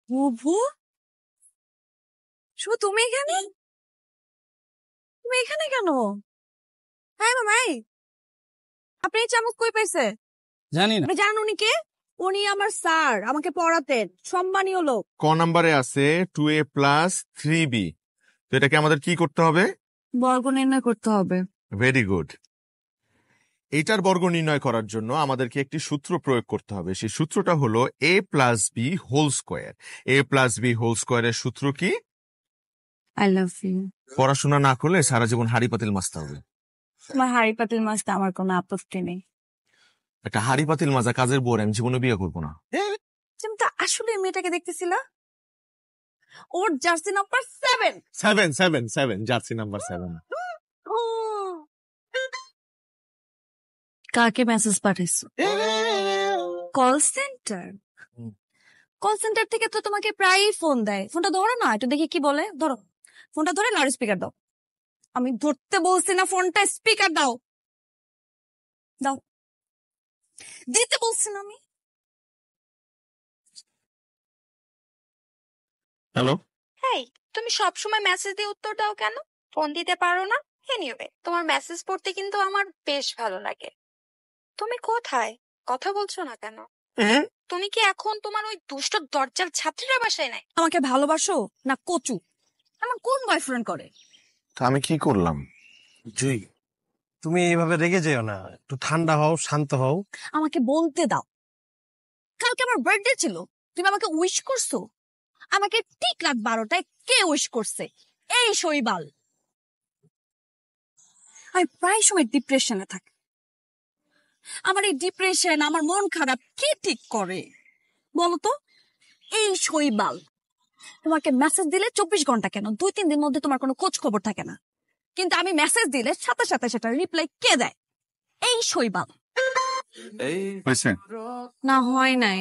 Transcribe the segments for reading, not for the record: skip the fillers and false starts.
বুবু, শুভ তুমি এখানে? তুমি এখানে কেন? হ্যাঁ মামাই, আপনি এই চামচ কই পাইছে? জানি না। আপনি জানেন উনি কে? উনি আমার স্যার, আমাকে পড়াতেন, সম্মানীয় লোক। ক নাম্বারে আছে 2a প্লাস 3b। তো এটাকে আমাদের কি করতে হবে? বর্গ নির্ণয় করতে হবে। Very good. এইটার বর্গ নির্ণয় করার জন্য আমাদেরকে একটি সূত্র প্রয়োগ করতে হবে। সেই সূত্রটা হলো a plus b whole square. a plus b whole স্কোয়ারের সূত্র কি? I love you. পড়াশোনা না করলে সারা জীবন হাড়ি পাতিল মাজতে হবে। তোমার হাড়ি পাতিল মাছটা আমার কোনো আপত্তি নেই। একটা হাড়ি পাতিল মাজা কাজের বউর আমি জীবনে বিয়ে করবো না। তুমি তো আসলে মেয়েটাকে দেখতেছিলা? ওর জার্সি নাম্বার 7। 7 jersey number 7। কাকে মেসেজ পাঠাইছো? Call centre. কল সেন্টার থেকে তো তোমাকে প্রায়ই ফোন দেয়, ফোনটা ধরো না, একটু দেখি কি বলে। ধরো ফোনটা, ধরে লাউড স্পিকার দাও। আমি ধরতে বলছি না, ফোনটা স্পিকার দাও। দাও, দিতে বলছি না আমি। হ্যালো, হেই, তুমি সবসময় মেসেজ দিয়ে উত্তর দাও কেন? ফোন দিতে পারো না? এনিওয়ে, তোমার মেসেজ পড়তে কিন্তু আমার বেশ ভালো লাগে। তুমি কোথায়? কথা বলছো না কেন? তুমি কি এখন তোমার ওই দুষ্ট দরজাল ছাত্রীরা বাসায় নাই? আমাকে ভালোবাসো না কচু? আমার কোন বয়ফ্রেন্ড করে? তো আমি কি করলাম? জুই, তুমি এইভাবে রেগে যেও না, একটু ঠান্ডা হও, শান্ত হও। আমাকে বলতে দাও। কালকে আমার বার্থডে ছিল, তুমি আমাকে উইশ করছো? আমাকে ঠিক রাত 12টায় কে উইশ করছে? এই শৈবাল। আমি প্রায় সময় ডিপ্রেশনে থাকি। আমার এই ডিপ্রেশন, আমার মন খারাপ কে ঠিক করে বলো তো? এই শৈবাল। তোমাকে মেসেজ দিলে 24 ঘন্টা কেন, 2-3 দিন মধ্যে তোমার কোনো খোঁজ খবর থাকে না, কিন্তু আমি মেসেজ দিলে সাথে সাথে সেটা রিপ্লাই কে দেয়? এই শৈবাল। না হয় নাই।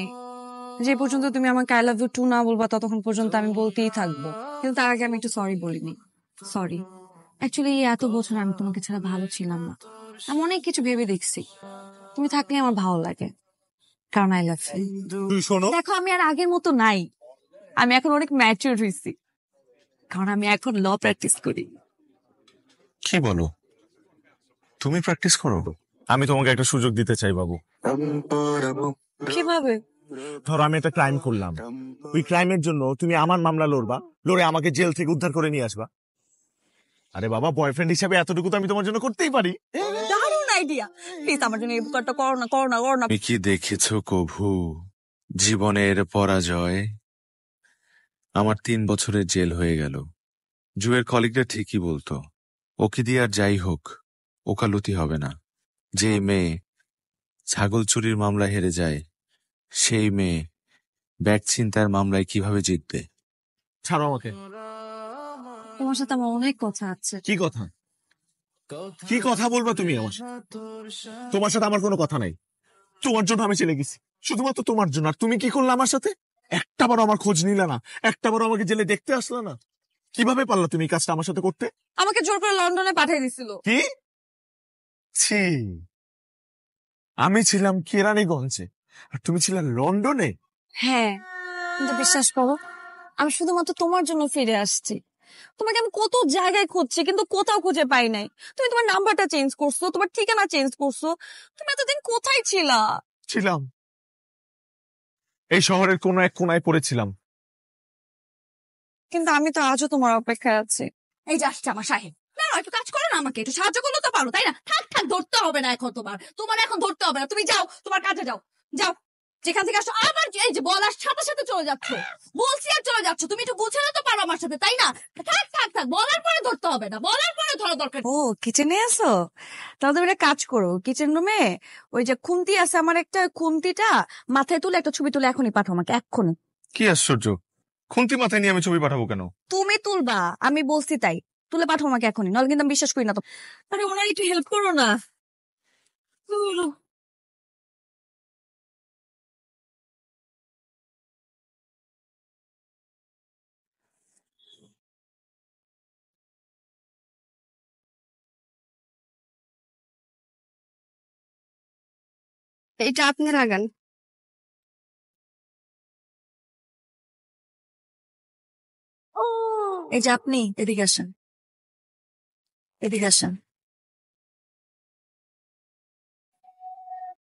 যে পর্যন্ত তুমি আমাকে আই লাভ ইউ টু না বলবা ততক্ষণ পর্যন্ত আমি বলতেই থাকবো, কিন্তু তার আগে আমি একটু সরি বলিনি। সরি। অ্যাকচুয়ালি এত বছর আমি তোমাকে ছাড়া ভালো ছিলাম না। আমি অনেক কিছু ভেবে দেখছি, তুমি থাকলে আমার ভালো লাগে, কারণ আই লাভ ইউ। শোনো, দেখো আমি আর আগের মতো নাই, আমি এখন অনেক ম্যাচিউর হয়েছি, কারণ আমি এখন ল প্র্যাকটিস করি। কি বলো? তুমি প্র্যাকটিস করো? আমি তোমাকে একটা সুযোগ দিতে চাই বাবু। কিভাবে? ধরো আমি একটা ক্রাইম করলাম, ওই ক্রাইমের জন্য তুমি আমার মামলা লড়বা, লড়ে আমাকে জেল থেকে উদ্ধার করে নিয়ে আসবা। আরে বাবা, বয়ফ্রেন্ড হিসাবে এতটুকু তো আমি তোমার জন্য করতেই পারি। দারুণ আইডিয়া। প্লিজ আমার জন্য এই উপকারটা করো না, করো না, করো না। তুমি কি দেখেছো কভু জীবনের পরাজয়? আমার 3 বছরের জেল হয়ে গেল। জুয়ের কলিগরা ঠিকই বলতো, ওকে দিয়ে আর যাই হোক ওকালতি হবে না। যে মেয়ে ছাগল চুরির মামলায় হেরে যায়, সেই মেয়ে ব্যাগ ছিনতাইয়ের মামলায় কিভাবে জিতবে? ছাড়ো আমাকে। তোমার সাথে আমার অনেক কথা আছে। কি কথা? কি কথা বলবা তুমি আমার সাথে? তোমার সাথে আমার কোনো কথা নাই। তোমার জন্য আমি চলে গেছি, শুধুমাত্র তোমার জন্য। আর তুমি কি করলে আমার সাথে? একটা বারও আমার খোঁজ নিলে না, একটা বারও আমাকে জেলে দেখতে আসলে না। কিভাবে পারলা তুমি এই কাজটা আমার সাথে করতে? আমাকে জোর করে লন্ডনে পাঠিয়ে দিছিল। কি? ছি, আমি ছিলাম কেরানীগঞ্জে আর তুমি ছিলে লন্ডনে। হ্যাঁ, কিন্তু বিশ্বাস করো, আমি শুধুমাত্র তোমার জন্য ফিরে আসছি। তোমাকে আমি কত জায়গায় খুঁজছি, কিন্তু কোথাও খুঁজে পাই নাই। তুমি তোমার নাম্বারটা চেঞ্জ করছো, তোমার ঠিকানা চেঞ্জ করছো। তুমি এতদিন কোথায় ছিলা? ছিলাম এই শহরের কোন এক কোনায় পড়েছিলাম। কিন্তু আমি তো আজও তোমার অপেক্ষায় আছি। এই যে আসছে আমার সাহেব। না একটু কাজ করো না, আমাকে একটু সাহায্য করলে তো পারো, তাই না? থাক থাক, ধরতে হবে না এখন, তোমার এখন ধরতে হবে না। তুমি যাও, তোমার কাজে যাও। যাও, যেখান থেকে আসো। আবার এই যে বলার সাথে সাথে চলে যাচ্ছ, বলছি আর চলে যাচ্ছ। তুমি একটু বুঝাতে তো পারো আমার সাথে, তাই না? থাক থাক থাক, বলার পরে ধরতে হবে না, বলার পরে ধরা দরকার। ও কিচেনে আছো? তাহলে তুমি একটা কাজ করো, কিচেন রুমে ওই যে খুন্তি আছে আমার একটা, খুন্তিটা মাথায় তুলে একটা ছবি তুলে এখনই পাঠাও আমাকে, এক্ষুনি। কি আশ্চর্য, খুন্তি মাথায় নিয়ে আমি ছবি পাঠাবো কেন? তুমি তুলবা, আমি বলছি তাই। তুলে পাঠাও আমাকে এখনই, নাহলে কিন্তু আমি বিশ্বাস করি না তো। আরে ওনার একটু হেল্প করো না। এটা আপনি লাগান। এই যে আপনি এদিকে আসেন, এদিকে আসেন।